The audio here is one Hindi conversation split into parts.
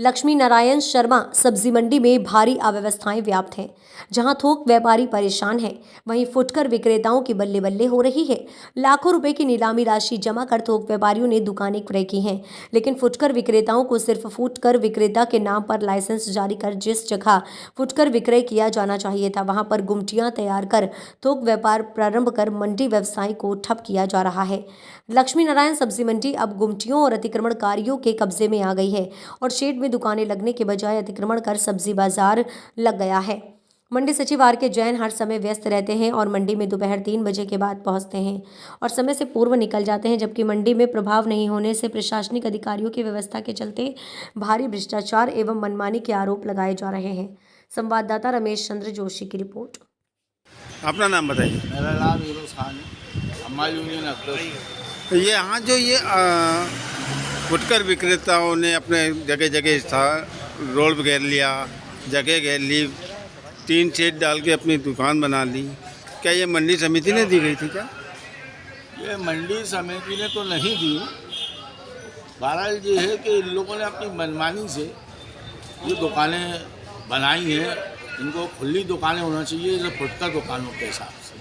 लक्ष्मी नारायण शर्मा सब्जी मंडी में भारी अव्यवस्थाएं व्याप्त हैं। जहां थोक व्यापारी परेशान हैं, वहीं फुटकर विक्रेताओं की बल्ले बल्ले हो रही है। लाखों रुपए की नीलामी राशि जमा कर थोक व्यापारियों ने दुकानें क्रय की हैं, लेकिन फुटकर विक्रेताओं को सिर्फ फुटकर विक्रेता के नाम पर लाइसेंस जारी कर जिस जगह फुटकर विक्रय किया जाना चाहिए था, वहां पर गुमटियां तैयार कर थोक व्यापार प्रारंभ कर मंडी व्यवसाय को ठप किया जा रहा है। लक्ष्मी नारायण सब्जी मंडी अब गुमटियों और अतिक्रमणकारियों के कब्जे में आ गई है और शेड में दुकानें लगने के बजाय अतिक्रमण कर सब्जी बाजार लग गया है। मंडी सचिव आर के जैन हर समय व्यस्त रहते हैं और मंडी में दोपहर 3 बजे के बाद पहुंचते हैं और समय से पूर्व निकल जाते हैं, जबकि मंडी में प्रभाव नहीं होने से प्रशासनिक अधिकारियों की व्यवस्था के चलते भारी भ्रष्टाचार एवं मनमानी के आरोप लगाए जा रहे हैं। संवाददाता रमेश चंद्र जोशी की रिपोर्ट। अपना नाम बताइए। मेरा नाम यूनुस खान है, अम्मा यूनियन अब्दुल। ये यहाँ जो ये फुटकर विक्रेताओं ने अपने जगह जगह रोड घेर लिया, जगह घेर ली, टीन शेड डाल के अपनी दुकान बना ली, क्या ये मंडी समिति ने दी गई थी क्या? ये मंडी समिति ने तो नहीं दी। बहरहाल ये है कि इन लोगों ने अपनी मनमानी से ये दुकानें बनाई हैं। इनको खुली दुकानें होना चाहिए जो फुटकर दुकानों के हिसाब से।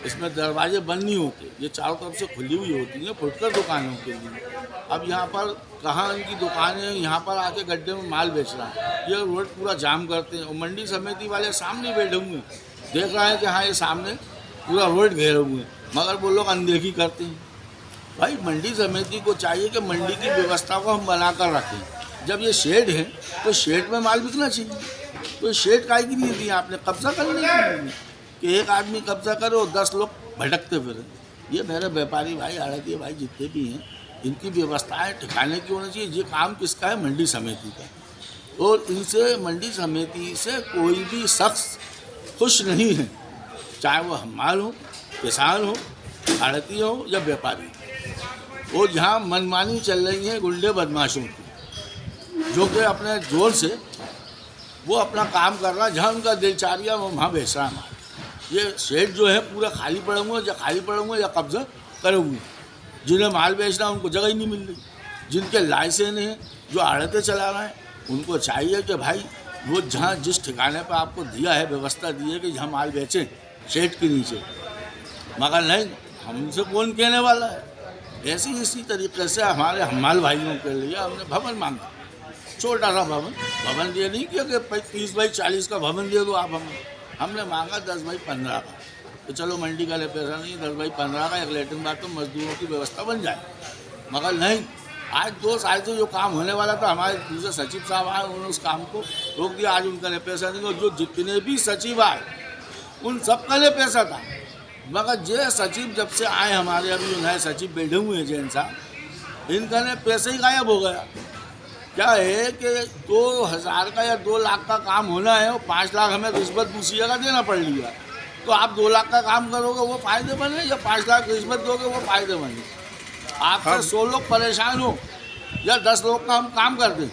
इसमें दरवाजे बंद नहीं होते, ये चारों तरफ से खुली हुई होती हैं फुटकर दुकानों के लिए। अब यहाँ पर कहाँ इनकी दुकानें यहाँ पर आके गड्ढे में माल बेच रहा है, ये रोड पूरा जाम करते हैं और मंडी समिति वाले सामने बैठे हुए हैं, देख रहे हैं कि हाँ ये सामने पूरा रोड घेरे हुए हैं, मगर वो लोग अनदेखी करते हैं। भाई मंडी समिति को चाहिए कि मंडी की व्यवस्था को हम बना कर रखें। जब ये शेड है तो शेड में माल बिकना चाहिए, तो शेड काहे की नहीं दी आपने? कब्जा करने के लिए कि एक आदमी कब्जा करे और 10 लोग भटकते फिरें। ये मेरे व्यापारी भाई, आड़ती भाई जितने भी हैं, इनकी व्यवस्थाएं ठिकाने की होनी चाहिए। ये काम किसका है? मंडी समिति का। और इनसे मंडी समिति से कोई भी शख्स खुश नहीं है, चाहे वो हमाल हो, किसान हो, आड़ती हो या व्यापारी। और यहाँ मनमानी चल रही है गुंडे बदमाशों की, जो कि अपने जोर से वो अपना काम कर रहा है। जहाँ उनका दिलचारिया वो वहाँ बेच रहा है। ये शेड जो है पूरा खाली पड़े हुए, या खाली पड़े हुए या कब्जा करे हुए। जिन्हें माल बेचना है उनको जगह ही नहीं मिल रही। जिनके लाइसेंस हैं, जो आड़तें चला रहे हैं, उनको चाहिए कि भाई वो जहाँ जिस ठिकाने पर आपको दिया है, व्यवस्था दी है कि जहाँ माल बेचें शेड के नीचे, मगर नहीं, हमसे कौन कहने वाला है। ऐसे इसी तरीके से हमारे हमाल भाइयों के लिए हमने भवन मांगा, छोटा सा भवन दिया नहीं कि 30 बाई 40 का भवन दे दो आप हमें। हमने मांगा 10 बाई 15 का, तो चलो मंडी का ले पैसा नहीं, 10 बाई 15 का एक लेटरिन बाथरूम मजदूरों की व्यवस्था बन जाए। मगर नहीं, आज 2 साल से जो काम होने वाला था, हमारे दूसरे सचिव साहब आए, उन्होंने उस काम को रोक दिया। आज उनका ले पैसा नहीं, और जो जितने भी सचिव आए उन सबका ले पैसा था। मगर ये सचिव जब से आए, हमारे अभी जो नए सचिव बैठे हुए हैं जैन साहब, इनका ने पैसे ही गायब हो गया। क्या है कि 2000 का या 2 लाख का काम होना है और 5 लाख हमें रिश्वत दूसरी जगह देना पड़ लिया। तो आप 2 लाख का काम करोगे वो फ़ायदेमंद है, या 5 लाख रिश्वत दोगे वो फ़ायदेमंद है? आपसे 100 लोग परेशान हो या 10 लोग का हम काम कर दें।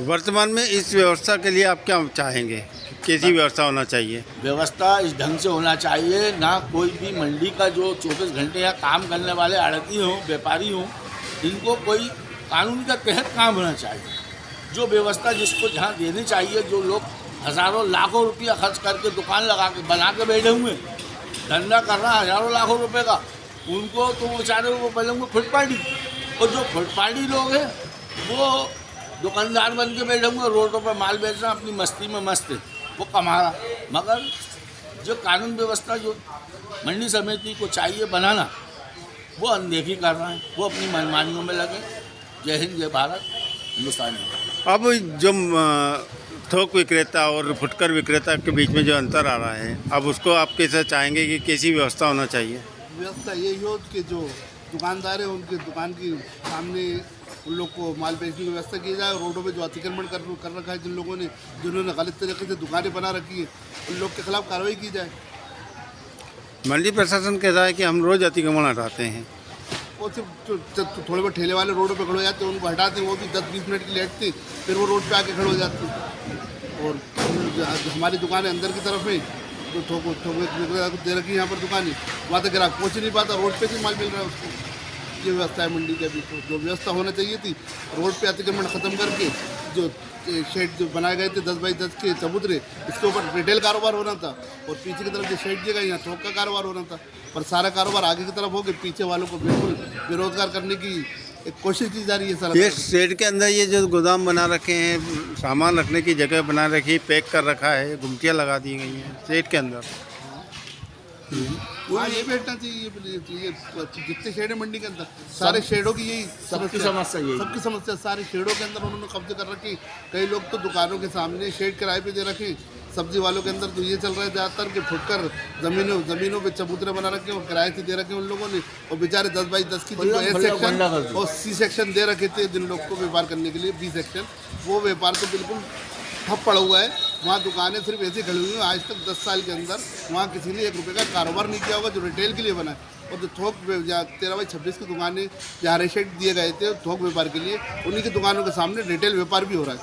वर्तमान में इस व्यवस्था के लिए आप क्या चाहेंगे? कैसी व्यवस्था होना चाहिए? व्यवस्था इस ढंग से होना चाहिए, ना कोई भी मंडी का जो 24 घंटे यहाँ काम करने वाले आड़ती हों, व्यापारी हों, इनको कोई कानून के तहत काम होना चाहिए। जो व्यवस्था जिसको जहाँ देनी चाहिए, जो लोग हज़ारों लाखों रुपया खर्च करके दुकान लगा के बना के बैठे हुए, धंधा कर रहा है हज़ारों लाखों रुपए का, उनको तो वो बेचारे वो पहले उनको फुटपाटी, और जो फुटपाटी लोग हैं वो दुकानदार बन के बैठे हुए, रोडों पर माल बेच रहा, अपनी मस्ती में मस्त है, वो कमा रहा। मगर जो कानून व्यवस्था जो मंडी समिति को चाहिए बनाना, वो अनदेखी कर रहा है, वो अपनी मनमानियों में लगे। जय हिंद, जय भारत, हिंदुस्तान। अब जो थोक विक्रेता और फुटकर विक्रेता के बीच में जो अंतर आ रहा है, अब उसको आप कैसे चाहेंगे कि कैसी व्यवस्था होना चाहिए? व्यवस्था यही हो कि जो दुकानदार है उनके दुकान की सामने उन लोग को माल बेचने की व्यवस्था की जाए। रोडों पे जो अतिक्रमण कर रखा है, जिन लोगों ने जिन्होंने गलत तरीके से दुकानें बना रखी है, उन लोग के खिलाफ कार्रवाई की जाए। मंडी प्रशासन कहता है कि हम रोज़ अतिक्रमण हटाते हैं। वो सिर्फ थोड़े बहुत ठेले वाले रोडों पे खड़े हो जाते हैं, उनको हटाते हैं, वो भी 10-20 मिनट के लिए हटते, फिर वो रोड पे आके खड़े हो जाते हैं। और हमारी दुकानें अंदर की तरफ में जो थोक दे रखी है यहाँ पर दुकानें, वहाँ तक ग्राहक पहुँच ही नहीं पाता, रोड पे ही माल मिल रहा है उसको। ये व्यवस्था है मंडी के अभी। तो जो व्यवस्था होना चाहिए थी, रोड पे अतिक्रमण ख़त्म करके जो शेड जो बनाए गए थे 10 बाई 10 के चबूतरे, इसके ऊपर रिटेल कारोबार होना था, और पीछे की तरफ जो शेड जगह यहाँ थोक का कारोबार होना था। पर सारा कारोबार आगे की तरफ हो गया, पीछे वालों को बिल्कुल बेरोजगार करने की एक कोशिश की जा रही है सर। ये शेड के अंदर ये जो गोदाम बना रखे हैं, सामान रखने की जगह बना रखी, पैक कर रखा है, गुमटियाँ लगा दी गई हैं शेड के अंदर। हाँ, ये बैठना चाहिए। ये जितने शेड है मंडी के अंदर, सारे शेडों की यही सबकी समस्या यही है। सबकी समस्या, सारे शेडों के अंदर उन्होंने कब्जे कर रखी। कई लोग तो दुकानों के सामने शेड किराए पे दे रखे। सब्जी वालों के अंदर तो ये चल रहा है ज़्यादातर कि फुटकर ज़मीनों पे चबूतरे बना रखे और किराए से दे रखे उन लोगों ने, और बेचारे 10 बाई 10 की जिनको ए सेक्शन और सी सेक्शन दे रखे थे जिन लोग को व्यापार करने के लिए, बी सेक्शन, वो व्यापार तो बिल्कुल ठप पड़ा हुआ है। वहाँ दुकानें सिर्फ ऐसी खड़ी हुई हैं, आज तक 10 साल के अंदर वहाँ किसी ने 1 रुपये का कारोबार नहीं किया होगा जो रिटेल के लिए बना है। और जो थोक 13 बाई 26 की दुकानें जहाँ रेशेड दिए गए थे थोक व्यापार के लिए, उन्हीं की दुकानों के सामने रिटेल व्यापार भी हो रहा है।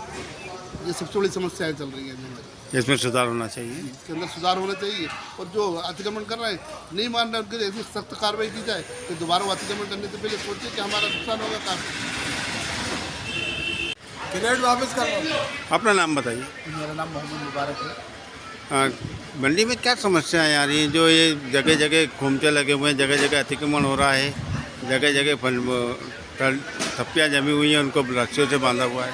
ये सबसे बड़ी समस्याएँ चल रही हैं। इसमें सुधार होना चाहिए, इसके अंदर सुधार होना चाहिए। और जो अतिक्रमण कर रहे हैं, नहीं मान रहे, उनके ऐसी सख्त कार्रवाई की जाए कि दोबारा वो अतिक्रमण करने से पहले सोचे कि हमारा नुकसान होगा काम। क्रेडिट वापस कर। अपना नाम बताइए। मेरा नाम मोहम्मद मुबारक है। हाँ, मंडी में क्या समस्याएं आ रही हैं जो ये जगह जगह घूमते लगे हुए हैं, जगह जगह अतिक्रमण हो रहा है, जगह जगह थप्पियाँ जमी हुई हैं, उनको रस्सियों से बांधा हुआ है।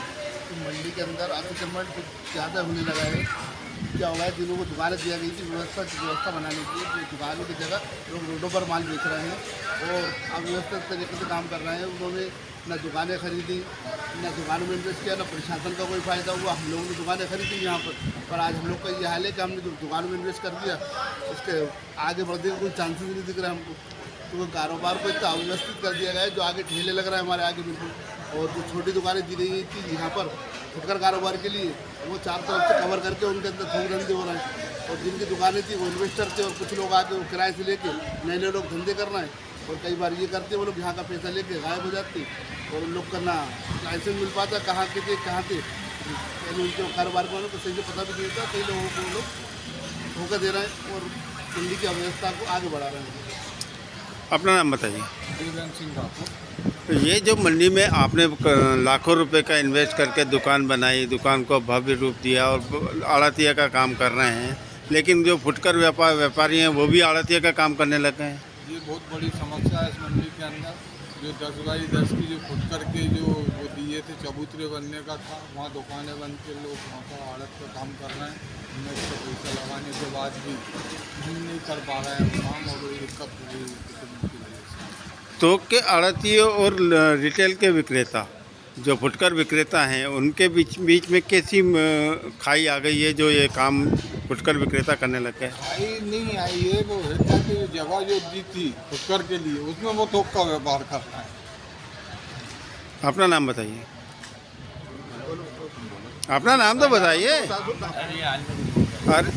मंडी के अंदर अतिक्रमण कुछ ज़्यादा होने लगा है। क्या हुआ है, जिन लोगों को दुकानें दिया गई थी व्यवस्था बनाने के लिए, जो दुकानों की जगह लोग रोडों पर माल बेच रहे हैं और अव्यवस्थित तरीके से काम कर रहे हैं। उन्होंने न दुकानें खरीदी, न दुकानों में इन्वेस्ट किया, न प्रशासन का कोई फ़ायदा हुआ। हम लोगों ने दुकानें खरीदी यहाँ पर आज हम लोग का ये हाल है कि हमने जो दुकानों में इन्वेस्ट कर दिया, उसके आगे बढ़ने के कोई चांसेस नहीं दिख रहे हमको। तो वो कारोबार को इतना अव्यवस्थित कर दिया गया है, जो आगे ठेले लग रहा है हमारे आगे बिल्कुल। और जो छोटी दुकानें दी गई थी यहाँ पर फुटकर कारोबार के लिए, वो चार तरफ से कवर करके उनके अंदर थोक धंधे हो रहे हैं। और जिनकी दुकानें थी वो इन्वेस्टर थे, और कुछ लोग आके वो किराए से लेके नए नए लोग धंधे कर रहे हैं। और कई बार ये करते वो लोग यहाँ का पैसा लेके गायब हो जाते, और उन लोग का ना लाइसेंस मिल पाता कहाँ के थे कहाँ थे, यानी उनके कारोबार को तो सही से पता भी नहीं होता। कई लोगों को वो लोग धोखा दे रहे हैं और मंडी की अव्यवस्था को आगे बढ़ा रहे हैं। अपना नाम बताइए। वीरेंद्र सिंह राठौर। तो ये जो मंडी में आपने लाखों रुपए का इन्वेस्ट करके दुकान बनाई, दुकान को भव्य रूप दिया और आड़तिया का काम कर रहे हैं, लेकिन जो फुटकर व्यापारी हैं वो भी आड़तिया का काम करने लगे हैं। ये बहुत बड़ी समस्या है इस मंडी के अंदर। जो 10 बाई 10 की जो फुटकर के जो वो दिए थे चबूतरे बनने का था, वहाँ दुकानें बन के लोग वहाँ पर आड़त का काम कर रहे हैं। इन्वेस्ट का पैसा लगाने के बाद भी नहीं कर पा रहे हैं काम, और दिक्कत हो रही है। थोक के आड़तियों और रिटेल के विक्रेता, जो फुटकर विक्रेता हैं, उनके बीच में कैसी खाई आ गई है जो ये काम फुटकर विक्रेता करने लगे हैं? खाई नहीं आई है, वो रहता कि जगह जो दी थी फुटकर के लिए, उसमें वो थोक का व्यापार कर रहा है। अपना नाम बताइए। अपना नाम तो बताइए। अरे